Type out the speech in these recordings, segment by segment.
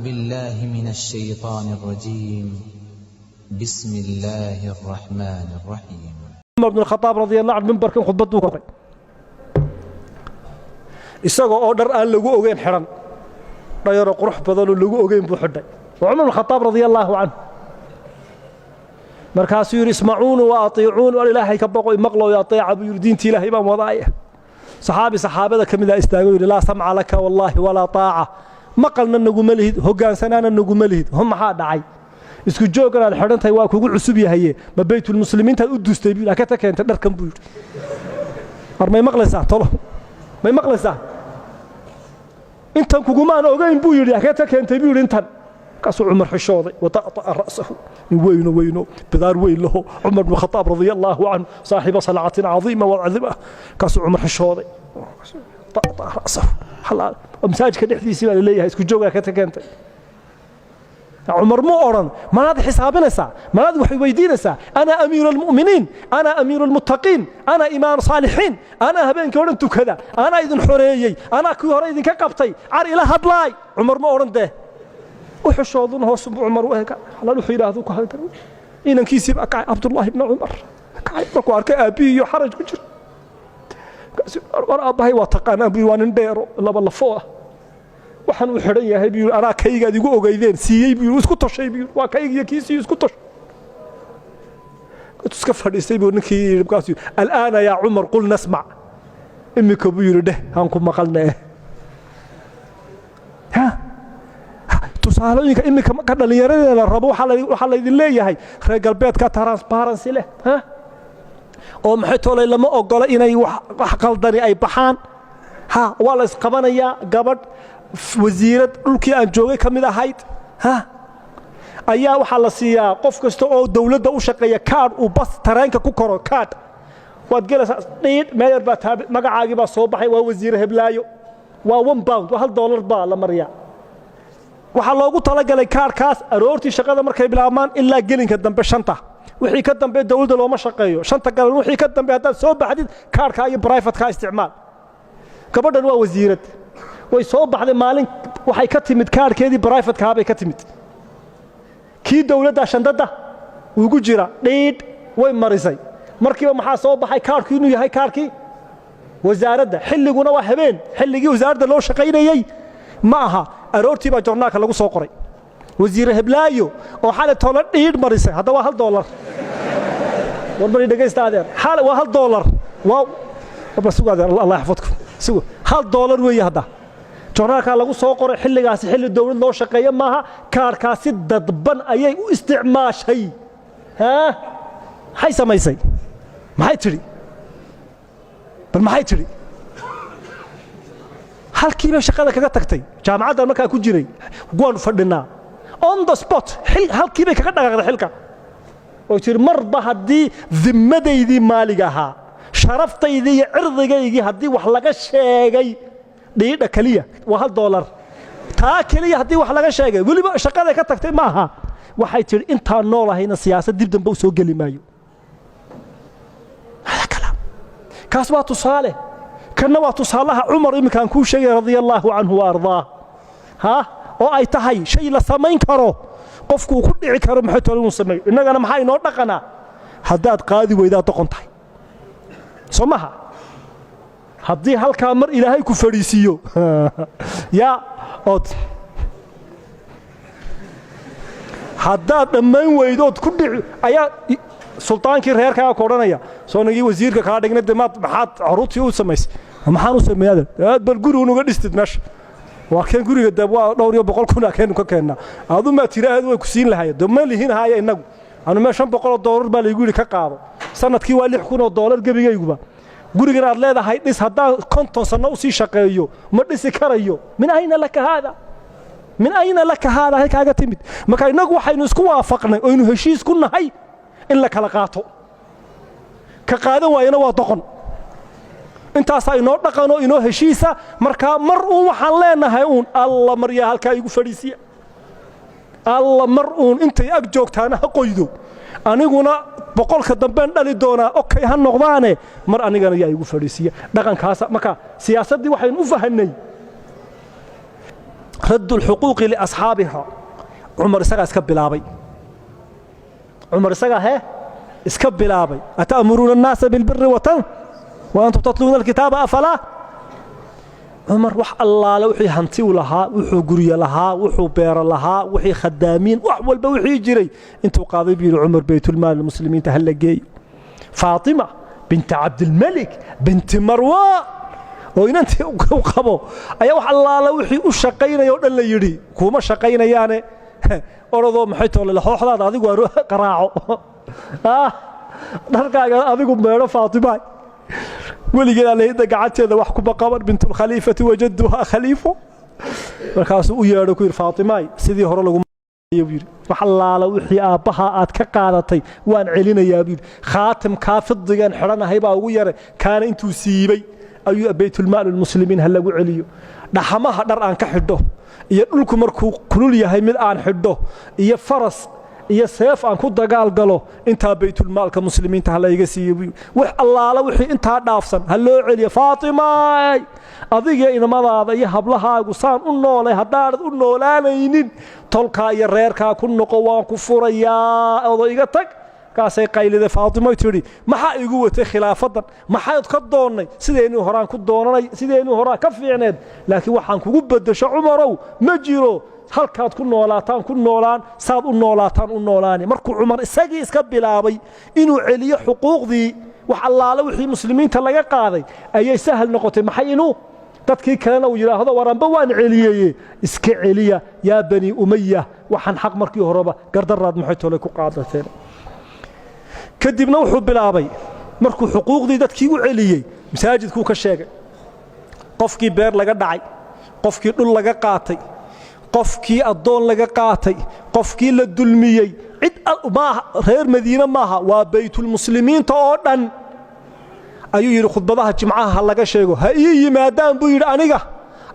بالله من الشيطان الرجيم بسم الله الرحمن الرحيم عمر بن الخطاب رضي الله عنه منبر كان خطبته كوي isagoo oo dhar aan lagu ogeyn xiran dhayro qurux badan oo lagu ogeyn buu xidhay Umar ibn Khattab radiyallahu anhu markaasuu yiri isma'uun wa ati'uun wa ilaahay ka baqo maqlo ya ateeca buu yiri diintii ilaahay baan wadaaya saxaabada kamida istaago yiri la sam'a laka wallahi wala taa'a maqalna nagu malihid hogaansanaana nagu malihid hum maxaa dhacay isku jooganaad xidhantay waa kugu cusub yahay ma baytul muslimiinta u dustay bii ka ta keentay dharkan buu yiri armay maqlaysaa tolo may maqlaysaa intan kugumaan ogeyn buu yiri ka ta keentay buu yiri intan kaasuu Umar xishooday wata ra'sahu weyno bidaar weyn lahu Umar ibn Khattab radiyallahu anhu saaxiib salaatin azima wa azima kaasuu Umar xishooday wata ra'sahu halal masaajidka dhexdiisii baa leeyahay isku jooga ka ta keentay عمر مو أورن ماذا حسابنا سا ماذا وحيدينا سا أنا أمير المؤمنين أنا أمير المتقين أنا إمام صالحين أنا هبين كورنتو كذا أنا إذن حريي أنا كوري إذن كقبطي عار إلى هدلاي عمر مو أورن ده وحشوضون هو سب عمر وهيك حلال حيله ذوك هذا إن كيسب أكع عبد الله بن عمر كعب بقارك أبي يحرج كجر أبهي واتقنا أبي واننديرو لا بالله فوق waxaan u xiran yahay biyo ana kayga adigu ogeydeen siiyay biyo isku toshay biyo waa kayga kiisii isku tosh iska fadhiistay biyo ninkii ribkaasi al'aana ya Umar qul nasma imika biyo dheh aan ku maqalnaa ha tusaalooyinka imika ka dhalinyarada la rabo waxa la idin leeyahay reer galbeedka transparency leh ha oo maxay toolay lama ogola inay wax qaldani ay baxaan ha waa la isqabanaya gabadh wasiirad dhulkii aan joogay kamid ahayd ha ayaa waxa la siiyaa qof kasta oo dawladda u shaqeeya card uu bas tareenka ku koro card waad galaysaa dheed meeyar baa magacaagi baa soo baxay waa wasiir heblaayo waa £1 waa $1 baa la mariyaa waxa loogu talagalay cardkaas aroortii shaqada markay bilaabmaan ilaa gelinka dambe shanta wixii ka dambe dawladda looma shaqeeyo shanta galan wixii ka dambe hadaad soo baxdid cardka iyo private ka isticmaal gabadhan waa wasiirad way soo baxday maalin waxay ka timid kaarkeedii private ka bay ka timid kii dawladda shandada ugu jira dheed way marisay markiiba maxaa soo baxay kaarkii inuu yahay kaarkii wasaaradda xilliguna waa habeen xilligii wasaaradda loo shaqeynayay ma aha aroortii baa joornaalka lagu soo qoray wasiir heblaayo oo xalay toona dheed marisay hadda waa $1 warbari dhageystaadeen xal waa $1 waa bas Allah yaxfadku $1 weeye hadda joornaalka lagu soo qoray xilligaasi xilli dawlad loo shaqeeyo maaha kaarkaasi dadban ayay u isticmaashay ha hay samaysay maxay tiri bal maxay tiri halkiiba shaqada kaga tagtay jaamacadda markaa ku jiray go'aan fadhinaa on the spot halkiiba kaga dhaqaaqday xilka oo jir marba hadii dimmadeydii maaliga ahaa sharaftaydi iyo cirdigaygii hadii wax laga sheegay dhiida kaliya waa $1 taa kaliya hadii wax laga sheegay waliba shaqada ka tagtay maaha waxay tiri inta noolahayna siyaasad dib dambe soo gali maayo hada kalaam kaas waa tusaale kana waa tusaalaha Umar imkaan ku sheegay radiyallahu anhu wa ardaa ha oo ay tahay shay la sameyn karo qofku ku dhici karo maxay toolun sameey inagana maxay noo dhaqana hadaad qaadi weydaa doqontahay somaha haddii halkaa mar ilaahay ku fadhiisiyo yaa od haddaad dhammayn weydood ku dhici ayaa sultaankii reerkaaga ku odhanaya soonagii wasiirka kaa dhigna de maxaad caruurtii u samaysay maxaan u sameeyaa aad bal guri unuga dhistid meesha waa keen guriga dab waa dhowr iyo boqol kun keenu ka keenna aadu ma tiraahdo way ku siin lahaayeen dama lihin haaya inagu anu ma $500 baa la igu ka qaado sanadkii waa $6,000 gabigayguba gurigan aad leedahay dhis hadaa 50 sano u sii shaqeeyo ma dhisi karayo min ayna laka hada halkaaga timid marka inagu waxaynu isku waafaqnay oo inuu heshiis ku nahay in la kala qaato ka qaadan waayna waa doqon intaas ay noo dhaqano inoo heshiisa marka mar uu waxaan leenahay Allah maryaa halka igu fadhiisiya Allah mar intay ag joogtaana ha qoydo aniguna boqolka dambe dhali doona okay han noqdaane mar anigana yaa igu fadhiisiya dhaqankaas marka siyaasadii waxaan u fahanay raddu alxuquuqi liasxaabiha cumar isagaa iska bilaabay cumar isagaa iska bilaabay ata'muruuna annaasa bilbiri wa antum tatluuna alkitaaba afalaa cumar wax allaale wixii hanti u lahaa wuxuu guryo lahaa wuxuu beero lahaa wixii khadaamiin wax walba wixii jiray intuu qaaday buu yidhi cumar baytulmaal muslimiinta ha la geeyo faatima binta cabdilmalik binti marwaan oo inantii u qabo ayaa wax allaale wixii u shaqaynaya oo dhan la yidhi kuma shaqaynayaane orodoo maxay toole laxooxdaada adigu qaraaco dharkaaga adigu meedho faatimaay weligeed allayda gacanteeda wax kuma qaban bintulkhaliifati wajaduhaa khaliifo markaasuu u yeedho ku yidhi faatimaay sidii hore lagu buu yidhi wax allaala wixii aabbaha aad ka qaadatay waan celinayaa buu yidhi khaatimkaa fidigan xidhanahay baa ugu yara kaana intuu siibay ayuu baytulmaal lmuslimiin ha lagu celiyo dhaxamaha dhar aan ka xidho iyo dhulku markuu kulul yahay mid aan xidho iyo faras iyo seef aan ku dagaal galo intaa baytulmaalka muslimiinta ha layga siiyo wax allaala wixii intaa dhaafsan ha loo celiyo faatimaay adiga inamadaada iyo hablahaagu saan u noolay haddaanad u noolaanaynin tolkaa iyo reerkaa ku noqo waan ku furayaa odo iga tag kaasay qaylida faatimo tidhi maxaa igu watay khilaafadan maxaad ka doonnay sideenii horaan ku doonanay sideenii horaan ka fiicneed laakiin waxaan kugu beddesho cumarow ma jiro halkaad ku noolaataan ku noolaan saad u noolaataan u noolaani markuu cumar isagii iska bilaabay inuu celiyo xuquuqdii wax allaale wixii muslimiinta laga qaaday ayay sahal noqotay maxay inuu dadkii kalena uu yidhaahdo waranba waan celiyeye iska celiya yaa bani umaya waxaan xaq markii horeba gardaraad maxay tole ku qaadateen kadibna wuxuu bilaabay markuu xuquuqdii dadkii u celiyey masaajidkuu ka sheegay qofkii beer laga dhacay qofkii dhul laga qaatay qofkii addoon laga qaatay qofkii la dulmiyey cid maaha reer madiine maaha waa baytulmuslimiinta oo dhan ayuu yidhi khudbadaha jimcaha ha laga sheego ha ii yimaadaan buu yidhi aniga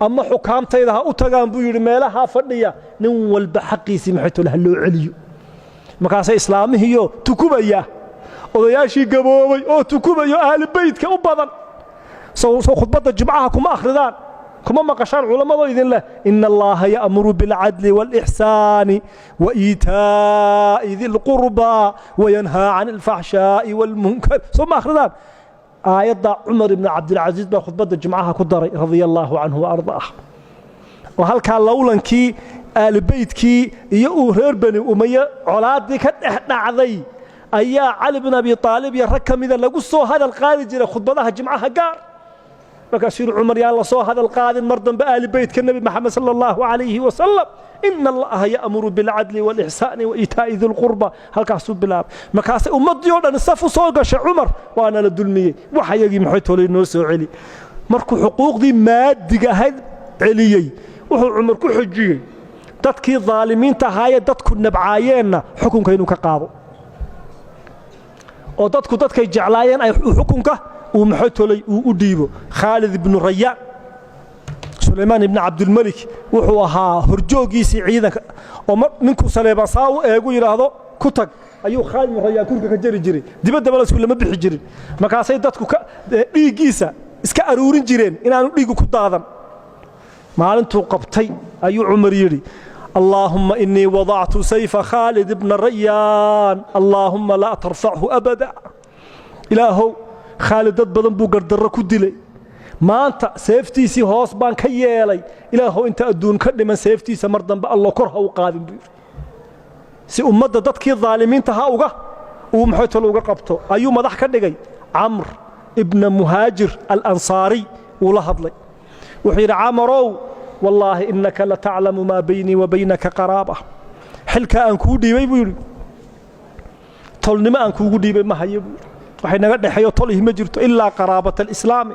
ama xukaamtayda ha u tagaan buu yidhi meelahaa fadhiya nin walba xaqiisii maxaytole ha loo celiyo markaasay islaamihiiyo tukubaya odayaashii gaboobay oo tukubayo ahli beydka u badan soo khudbadda jimcaha kuma akhridaan كما مقشان علماء إذن الله إن الله يأمر بالعدل والإحسان وإيتاء ذي القربى وينهى عن الفحشاء والمنكر ثم أخردان آيات عمر بن عبد العزيز بخطبة الجمعة كدري رضي الله عنه وأرضاه وهل كان لولا كي آل بيت كي يؤهر بني أمية علادي كتحنا عذي أيا علي بن أبي طالب يركم إذا لقصوا هذا القارج خطبتها الجمعة قار markaasuu cumar yaa la soo hadal qaadin mar dambe ahli beydka nabi maxamed sallallahu alayhi wa sallam inna allaha ya'muru bil adli wal ihsani wa itaa'i dhil qurba halkaasuu bilaab markaasay ummadii oo dhan saf u soo gashay cumar waana la dulmiyey waxa yagii maxay toolay noo soo celi markuu xuquuqdii maadiga ahayd celiyey wuxuu cumar ku xujiyey dadkii dhaalimiinta ahaayeen dadku nabcaayeenna xukunka inuu ka qaado oo dadku dadkay jeclaayeen ay xukunka ومحتولي وديبو خالد بن ريان سليمان بن عبد الملك وحوها هرجوغيسي عيدك ومنكو سليمان صاو ايغو يراهدو كتق ايو خالد بن ريان كلك كجري جري دibada balas kula ma bixi jirin markaasay dadku dhiigiisa iska aruurin jireen inaanu dhiigu ku daadan maalintuu qabtay ayuu Umar yiri اللهم إني وضعت سيف خالد بن ريان اللهم لا ترفعه أبدا إلهو خالد بدن بو قردر ku dilay maanta seeftiisi hoos baan ka yeelay ilaahu inta aduun ka dhiman seeftiisa mar dambe Allah kor ha u qaadin si ummadda dadkii dhaalimiinta ha uga uu maxay tolo uga qabto ayuu madax ka dhigay Amr ibn Muhajir al-Ansari wala hadlay wuxuu yiri Amrow wallahi innaka la ta'lamu ma bayni wa baynaka qaraba xilka aan ku dhiibay buu yiri tolnimo aan kuugu dhiibay ma hayo waxay naga dhaxayo tolihi ma jirto illa qaraabat al-islaam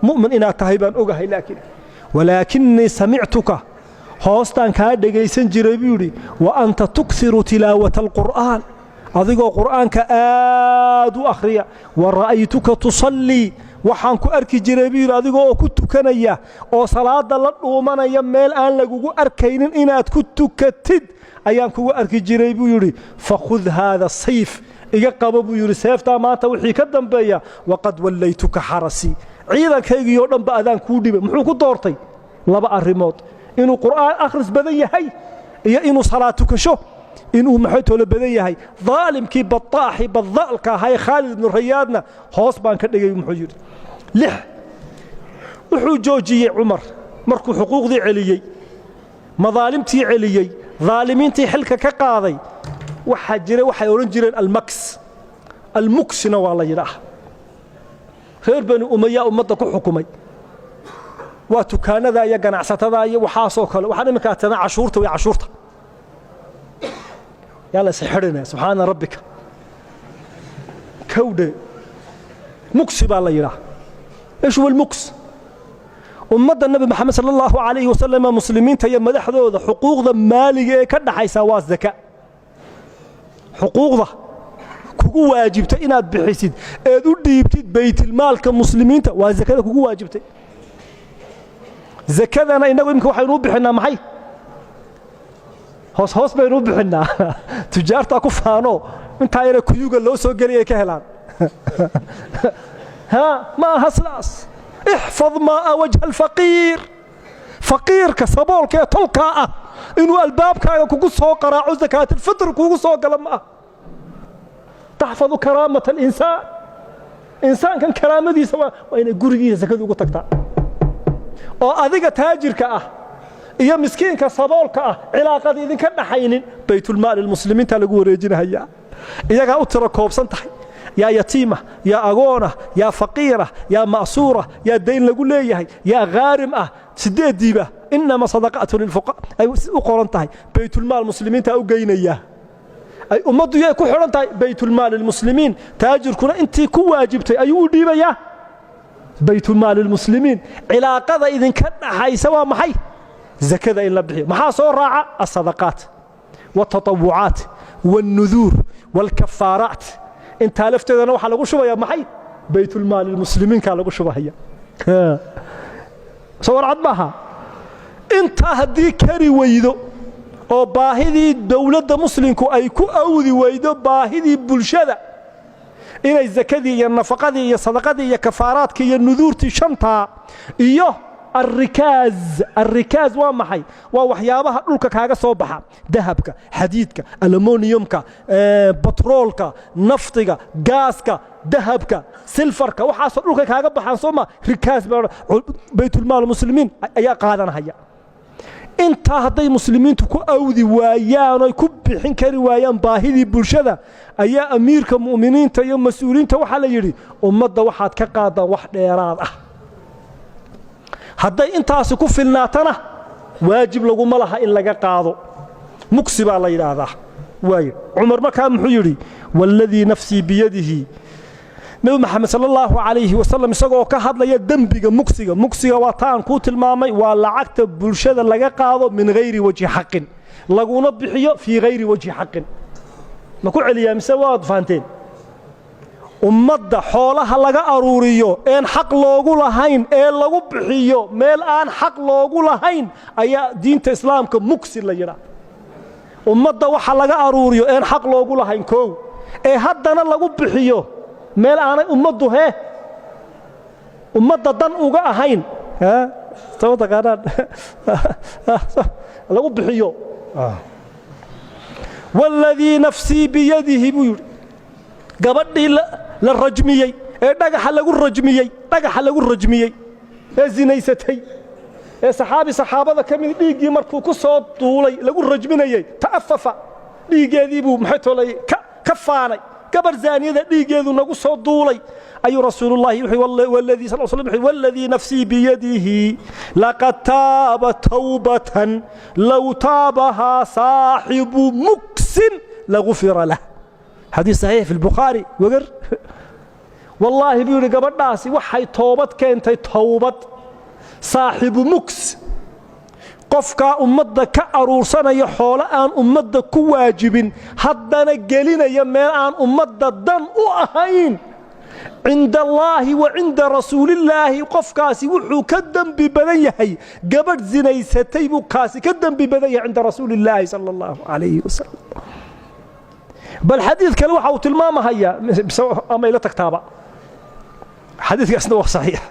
mu'min ina tahay baan ogahay laakiin walakinni sami'tuka hoostan ka dhageysan jiray buu wa anta tukthiru tilawata al-qur'an adigoo qur'aanka aad u akhriya wa ra'aytuka tusalli waxaan ku arki jiray buu adigoo ku tukanaya oo salaada la dhuumanaya meel aan lagugu arkaynin inaad ku tukatid ayaan kugu arki jiray buu yiri fakhudh hada sayf iga qabo buu yiri seefta maanta wixii ka dambeeya waqad wallaytuka harasi ciidankaygiyo dhanba adaan ku dhibay muxuu ku doortay laba arimood inuu qur'aan akhris badan yahay iyo inuu salaad tukasho inuu maxaytoola badan yahay daalimkii bataaxi badaalka ahaa Khalid ibn Rayaadna hoos baan ka dhigay muxuu yiri 6 wuxuu joojiyay Umar markuu xuquuqdii celiyay madaalimtii celiyay ظالمينتي حلك كقاضي وحجري وحي oran jireen المكسنا والله يراه خير بني أمية أمضى كحكمي واتكان ذا يجنع ستذا وحاسوك وحنا مكاتنا عشورته وعشورته يلا سحرنا سبحان ربك كودة مكس بالله يراه إيش هو المكس أمضى النبي محمد صلى الله عليه وسلم مسلمين تيم مدحذو حقوق ذا مالية كده حيساوا الزكاة حقوق ذا كوكو واجبت إناد بحسيد إذا ديبتid بيت المال كمسلمين والزكاة كوكو واجبت زكاة أنا إنه يمكن واحد يروح بحنا معي هوس بيروح بحنا تجارة كفانو من تاير كيوغا لو سو جريه كهلان ها ما هسلاس احفظ ماء وجه الفقير فقير كسبول كتلقى إنه الباب كايو كوكو سو قراعو زكاة الفطر كوكو سو قلم تحفظ كرامة الإنسان إنسان كان كرامة دي سواء وإن قرقية زكاة وقو تقطع وأذيك تاجر كأه إيا مسكين كصبول كأه علاقة دي إذن كان حينين بيت المال المسلمين تلقوا ريجين هيا إيا كان أترى كوبسان تحي يا يتيمة يا أغونة يا فقيرة يا مأسورة يا دين لقول ليه يا غارمة سديد ديبة إنما صدقات للفقراء أي أقرن تحي بيت المال المسلمين تأوقين إياه أي أمضوا يا كحرن تحي بيت المال المسلمين تاجر كنا أنت كو واجبتي أيو ديبة يا بيت المال المسلمين علاقة إذن كان حي سوا محي زكاة إلا بحي محا صور راعة الصدقات والتطوعات والنذور والكفارات انت لفت انا waxa lagu shubaya maxay baytul maal muslimin ka lagu shubaya soo warad maaha inta hadii kari weydo oo baahidii dawladda muslimku ay ku awdi weydo baahidii bulshada inay zakadii iyo nafaqadii iyo sadaqadii iyo kafaaraadka iyo nuduurtii shanta iyo الركاز ومحي ووحيابها دولك كاغا سو بخا ذهبك حديدك ألمونيومك بترولك نفطك غاسك ذهبك سيلفرك وحا سو دولك كاغا بخان سوما ركاز بيت المال المسلمين ايا قادن هيا انت هدي مسلمين ku awdi waayaan ay ku bixin kari waayaan baahidii bulshada ayaa amiirka muuminiinta iyo mas'uuliyiinta waxa la yiri ummadda waxaad ka qaadaan wax dheeraad ah hadday intaas ku filnaatana waajib lagu malaha in laga qaado muksi baa la yiraahdaa way Umar markaa muxuu yiri walladii nafsi biyadihi nabi maxamed sallallahu alayhi wa sallam isagoo ka hadlaya dambiga muksiga waa taan ku tilmaamay waa lacagta bulshada laga qaado min geyri wajhi haqqin laguna bixiyo fi geyri wajhi haqqin ma ku celiyaa mise waad faanteen ummadda xoolaha laga aruuriyo een xaq loogu lahayn ee lagu bixiyo meel aan xaq loogu lahayn ayaa diinta islaamka muksi la yiraahdo ummadda waxa laga aruuriyo een xaq loogu lahayn koow ee haddana lagu bixiyo meel aanay ummaddu ummadda dan uga ahayn sababta qaadaan lagu bixiyo walladii nafsi biyadihi buyur gabadhii la rajmiyay ee dhagaxa lagu rajmiyay ee zinaysatay ee saxaabada kamid dhiigii markuu ku soo duulay lagu rajminayay taafafa dhiigeedii buu maxay tolay ka faanay gabar zaaniyada dhiigeedu nagu soo duulay ayu rasuulullaahi walladii sallallahu alayhi wasallam walladii nafsi biyadihi laqad taaba tawbatan law taabaha saahibu muksin laghfira lahu حديث صحيح في البخاري وقر والله بيقول قبضاسي وحي توبت كانت توبت صاحب مكس قفكا أمد كأرورسنا يحول آن أمد كواجب حدنا قلنا يمين آن أمد الدم أهين عند الله وعند رسول الله قفكاسي وحو كدم ببنيهي قبض زنيستي بكاسي كدم ببنيه عند رسول الله صلى الله عليه وسلم بل حديث كالوحة وتلمامة هيا أما إلا تكتابة حديث أسنوه صحيح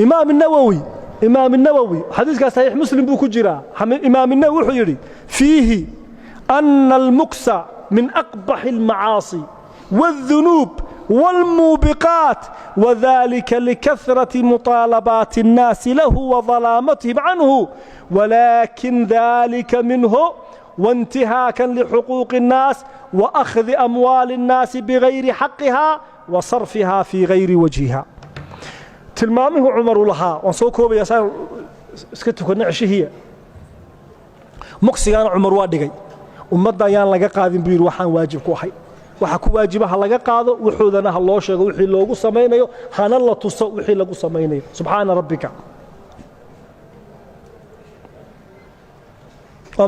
إمام النووي إمام النووي حديث صحيح مسلم بو كجرا إمام النووي وحيري فيه أن المكس من أقبح المعاصي والذنوب والموبقات وذلك لكثرة مطالبات الناس له وظلامتهم عنه ولكن ذلك منه وانتهاكا لحقوق الناس وأخذ أموال الناس بغير حقها وصرفها في غير وجهها تلمامه عمر لها وانسوكو بيسان اسكتكو نعشي هي مقسيان عمر وادغاي ummadda ayaan laga qaadin biir waxaan waajib ku ahay waxa ku waajibaha laga qaado wuxuudana ha loo sheego wixii loogu sameeyo hana la tuso wixii lagu sameeyo subhana rabbika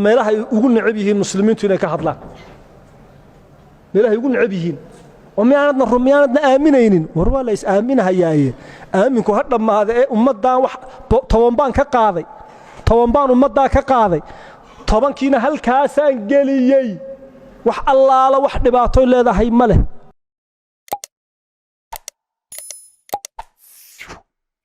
meelaha ugu necab yihiin muslimiintu inay ka hadlaan meelaha ugu necab yihiin ومياننا رمياننا آمنين وروا ليس آمنها ياي آمنكو هذا ما هذا ummaddan wax tobanbaan ka qaaday tobanbaan ummadda ka qaaday tobankiina halkaasaan galiyay wax allaala wax dhibaato leedahay ma leh